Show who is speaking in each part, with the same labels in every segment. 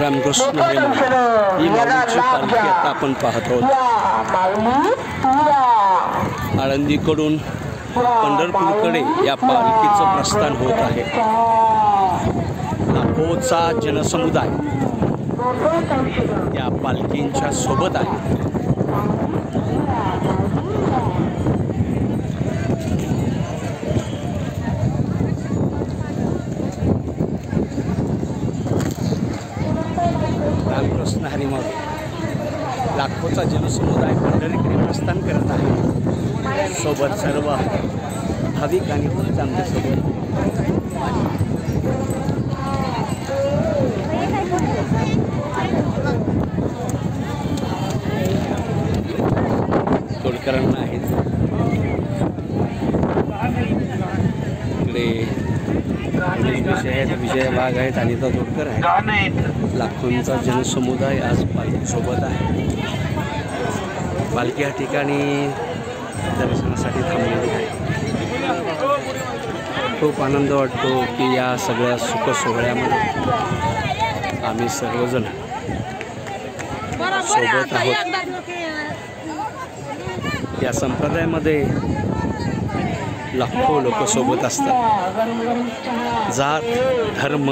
Speaker 1: रामकृष्ण हरी ही माऊलीची पालखी आता आपण पाहत आहोत। आळंदीकडून पंढरपूरकडे या पालखीचं प्रस्थान होत आहे। लाखोचा जनसमुदाय या पालखींच्या सोबत आहे। रामकृष्ण हरी माऊली लाखोचा जनसमुदाय पंढरीकडे प्रस्थान करत आहे। सोबत सर्व भाविक आणि भक्त आमच्यासोबत। तोडकरांना आहेत इकडे विजय वाघ आहेत, अनिता तोडकर आहेत। लाखोंचा जनसमुदाय आज पालखीसोबत आहे। पालखी या ठिकाणी दर्शनासाठी थांबलेली आहे। खूप आनंद वाटतो की या सगळ्या सुख सोहळ्यामध्ये आम्ही सर्वजण सोबत आहोत। या संप्रदायामध्ये लाखो लोक सोबत असतात। जात धर्म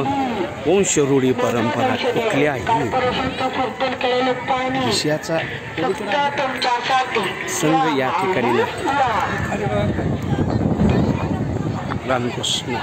Speaker 1: वंश रूढी परंपरा कुठल्याही विषयाचा संघ या ठिकाणी नाही। रामकृष्ण।